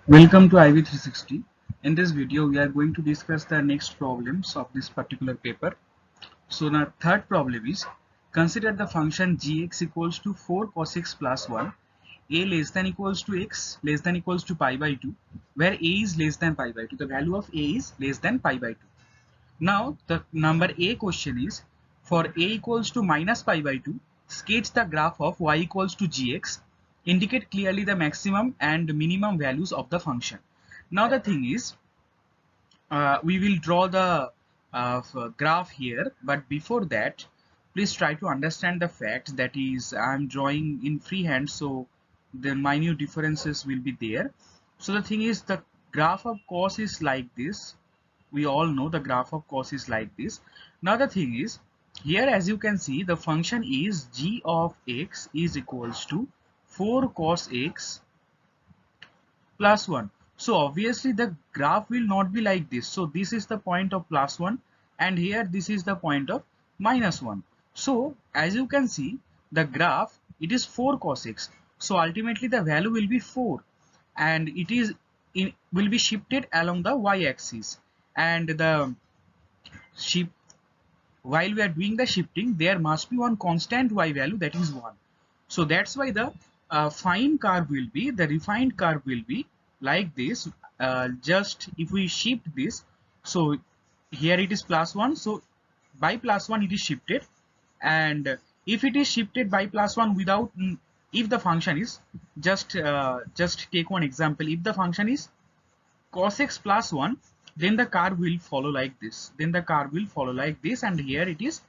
Welcome to IV360. In this video, we are going to discuss the next problems of this particular paper. So the third problem is, consider the function gx equals to 4 cos x plus 1, a less than equals to x less than equals to pi by 2, where a is less than pi by 2. The value of a is less than pi by 2. Now the number A question is, for a equals to minus pi by 2, sketch the graph of y equals to gx, indicate clearly the maximum and minimum values of the function. Now the thing is, we will draw the graph here, but before that, please try to understand the fact that is I'm drawing in freehand, so the minute differences will be there. So the thing is, the graph of cos is like this. We all know the graph of cos is like this. Now the thing is, here as you can see, the function is g of x is equals to 4 cos x plus 1. So obviously the graph will not be like this. So this is the point of plus 1 and here this is the point of minus 1. So as you can see, the graph, it is 4 cos x. So ultimately the value will be 4 and will be shifted along the y-axis, and the shift, while we are doing the shifting, there must be one constant y value, that is 1. So that's why the fine curve will be, the refined curve will be like this. Just if we shift this, so here it is plus 1, so by plus 1 it is shifted, and if it is shifted by plus 1 without, if the function is, just take one example, if the function is cos x plus 1, then the curve will follow like this, and here it is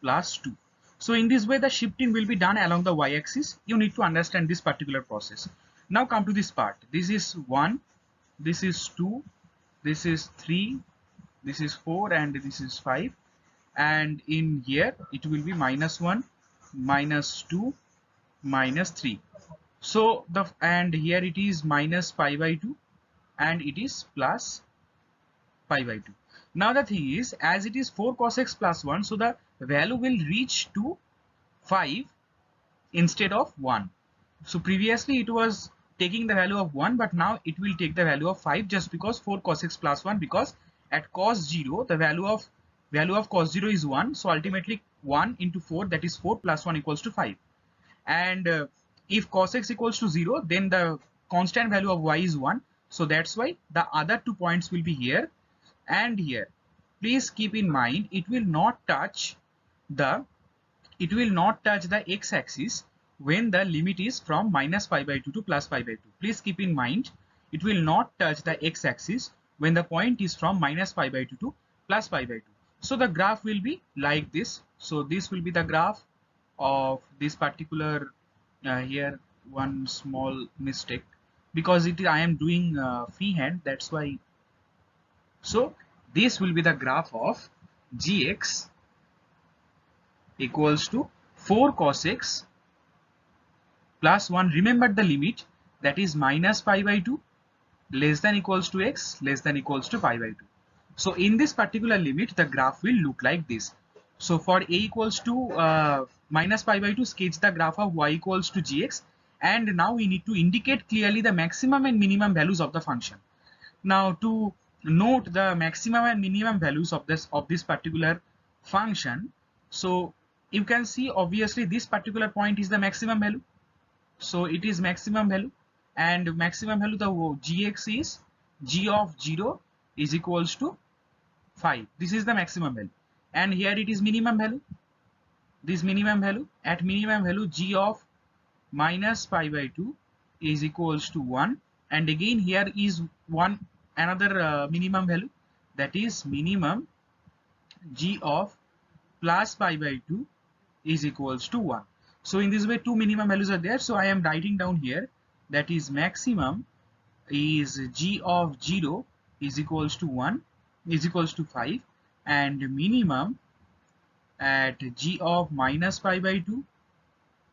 plus 2. So in this way the shifting will be done along the y-axis. You need to understand this particular process. Now come to this part. This is 1, this is 2, this is 3, this is 4, and this is 5, and in here it will be minus 1, minus 2, minus 3. So and here it is minus pi by 2 and it is plus pi by 2. Now the thing is, as it is 4 cos x plus 1, so the value will reach to 5 instead of 1. So previously it was taking the value of 1, but now it will take the value of 5, just because 4 cos x plus 1, because at cos 0 the value of cos 0 is 1. So ultimately 1 into 4, that is 4, plus 1 equals to 5. And if cos x equals to 0, then the constant value of y is 1. So that's why the other 2 points will be here and here. Please keep in mind, it will not touch the x-axis when the limit is from minus pi by 2 to plus pi by 2. Please keep in mind, it will not touch the x-axis when the point is from minus pi by 2 to plus pi by 2. So the graph will be like this. So this will be the graph of this particular, here one small mistake, because I am doing freehand, that's why. So this will be the graph of gx equals to 4 cos x plus 1. Remember the limit, that is minus pi by 2 less than equals to x less than equals to pi by 2. So in this particular limit, the graph will look like this. So for a equals to minus pi by 2, sketch the graph of y equals to gx, and now we need to indicate clearly the maximum and minimum values of the function. Now to note the maximum and minimum values of this particular function, so you can see obviously this particular point is the maximum value, so it is maximum value, and maximum value, the gx is g of 0 is equals to 5. This is the maximum value, and here it is minimum value, this minimum value, at minimum value g of minus pi by 2 is equals to 1, and again here is another minimum value, that is minimum g of plus pi by 2 is equals to 1. So in this way two minimum values are there, so I am writing down here, that is maximum is g of 0 is equals to 1 is equals to 5, and minimum at g of minus pi by 2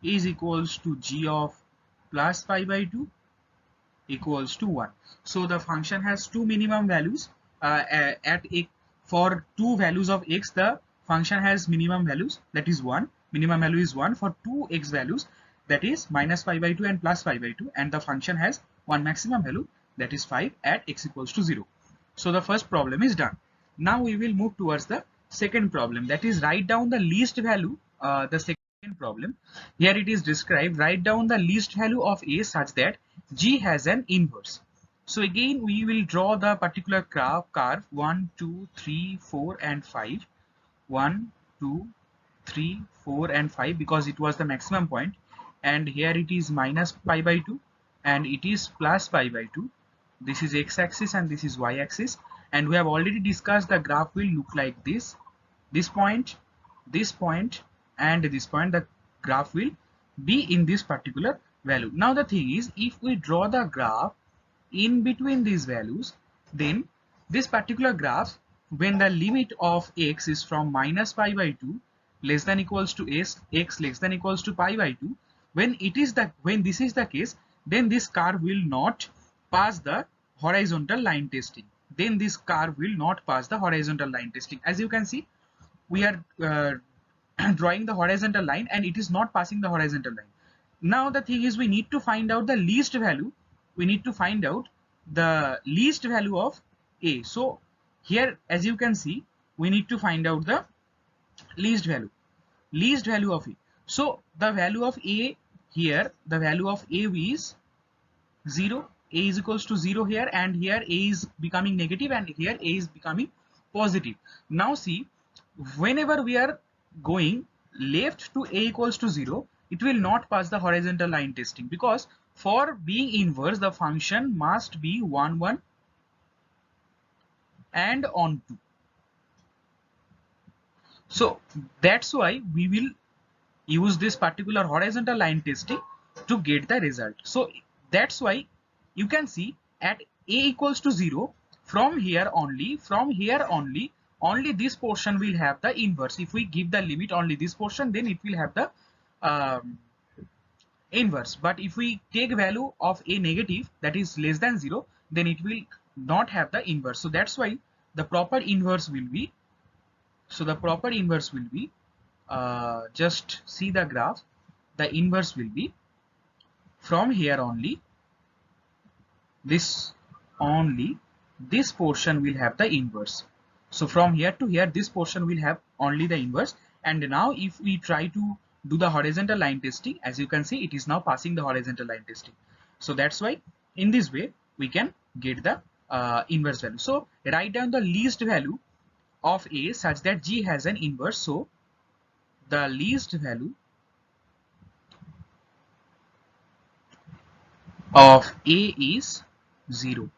is equals to g of plus pi by 2 equals to 1. So the function has two minimum values. For two values of x, the function has minimum values, that is 1. Minimum value is 1 for two x values, that is minus pi by 2 and plus pi by 2, and the function has one maximum value, that is 5 at x equals to 0. So the first problem is done. Now we will move towards the second problem, that is write down the least value. The second problem, here it is described, write down the least value of a such that g has an inverse. So again we will draw the particular curve 1, 2, 3, 4 and 5. 1, 2, 3, 4 and 5 because it was the maximum point, and here it is minus pi by 2 and it is plus pi by 2. This is x-axis and this is y-axis, and we have already discussed the graph will look like this. This point and this point, the graph will be in this particular value. Now the thing is, if we draw the graph in between these values, then this particular graph, when the limit of x is from minus pi by 2 less than equals to x less than equals to pi by 2, when this is the case, then this curve will not pass the horizontal line testing. Then this curve will not pass the horizontal line testing. As you can see, we are drawing the horizontal line and it is not passing the horizontal line. Now the thing is, we need to find out the least value. We need to find out the least value of a. So here, as you can see, we need to find out the least value of a. So the value of a here, the value of a is 0. A is equals to 0 here, and here a is becoming negative and here a is becoming positive. Now see, whenever we are going left to a equals to 0, it will not pass the horizontal line testing, because for being inverse the function must be 1, 1 and on 2. So that's why we will use this particular horizontal line testing to get the result. So that's why you can see at a equals to 0, from here only only this portion will have the inverse. If we give the limit only this portion, then it will have the inverse. But if we take value of a negative, that is less than 0, then it will not have the inverse. So that's why the proper inverse will be, just see the graph, the inverse will be from here only this portion will have the inverse. So from here to here, this portion will have only the inverse. And now if we try to do the horizontal line testing, as you can see, it is now passing the horizontal line testing. So that's why in this way we can get the inverse value. So write down the least value of a such that g has an inverse. So the least value of a is 0.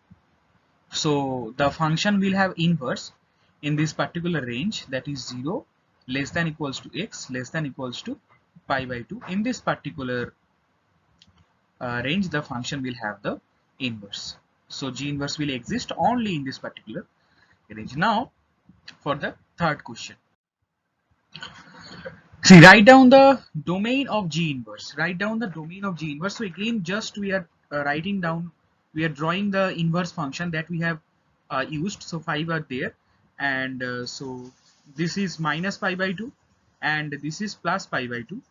So the function will have inverse in this particular range, that is 0 less than equals to x less than equals to pi by 2. In this particular range, the function will have the inverse. So g inverse will exist only in this particular range. Now for the third question, see, write down the domain of g inverse. Write down the domain of g inverse. So again, just we are writing down, we are drawing the inverse function that we have used. So 5 are there, and so this is minus pi by 2 and this is plus pi by 2.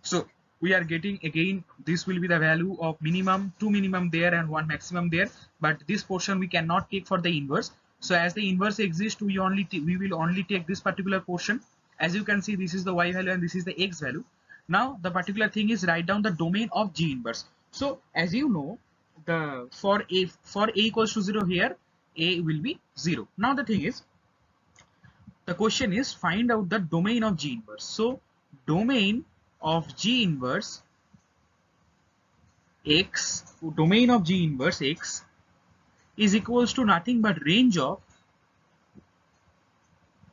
So we are getting, again, this will be the value of minimum, 2 minimum there and 1 maximum there, but this portion we cannot take for the inverse. So as the inverse exists, we will only take this particular portion. As you can see, this is the y value and this is the x value. Now the particular thing is, write down the domain of g inverse. So as you know, the for a equals to 0, here a will be 0. Now the thing is, the question is, find out the domain of g inverse. So domain of g inverse x, is equals to nothing but range of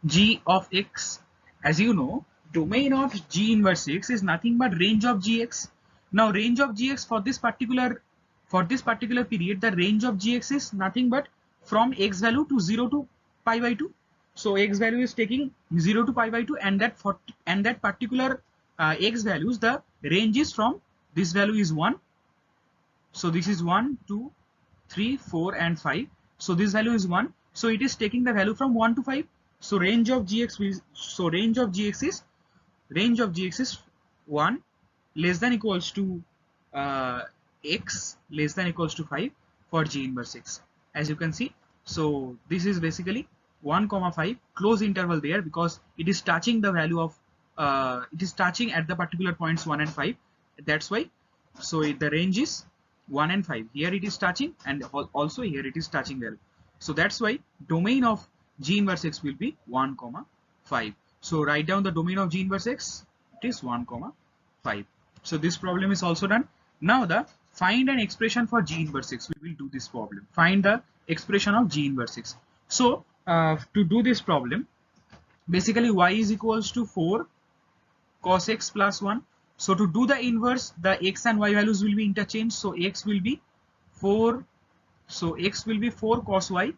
g of x. As you know, domain of g inverse x is nothing but range of gx. Now range of gx for this particular period, the range of gx is nothing but from x value to 0 to pi by 2. So x value is taking 0 to pi by 2, and that particular x values, the range is from this value is 1. So this is 1, 2, 3, 4 and 5. So this value is 1. So it is taking the value from 1 to 5. So range of gx is 1 less than equals to x less than equals to 5 for g inverse x, as you can see. So this is basically 1 comma 5 close interval there, because it is touching the value of it is touching at the particular points 1 and 5, that's why. So the range is 1 and 5, here it is touching, and also here it is touching value. So that's why domain of g inverse x will be 1 comma 5. So write down the domain of g inverse x, it is 1 comma 5. So this problem is also done. Now the find an expression for g inverse x, we will do this problem. Find the expression of g inverse x. So to do this problem, basically y is equals to 4 cos x plus 1. So to do the inverse, the x and y values will be interchanged. So x will be 4. So x will be 4 cos y.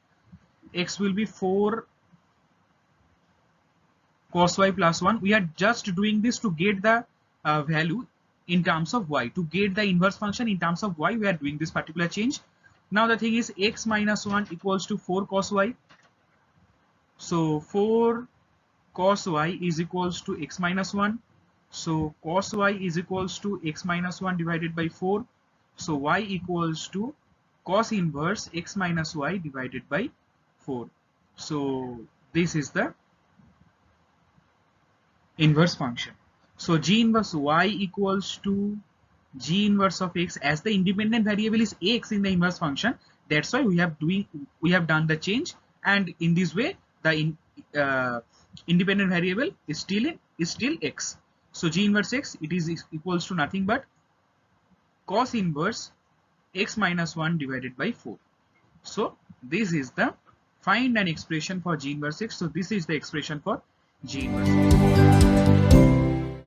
X will be 4 cos y plus 1. We are just doing this to get the value in terms of y. To get the inverse function in terms of y, we are doing this particular change. Now the thing is x minus 1 equals to 4 cos y. So 4 cos y is equals to x minus 1. So cos y is equals to x minus 1 divided by 4. So y equals to cos inverse x minus y divided by 4. So this is the inverse function. So g inverse y equals to g inverse of x, as the independent variable is x in the inverse function. That's why we have done the change, and in this way the independent variable is still x. So g inverse x, it is equals to nothing but cos inverse x minus 1 divided by 4. So this is the find an expression for g inverse x. So this is the expression for g inverse x.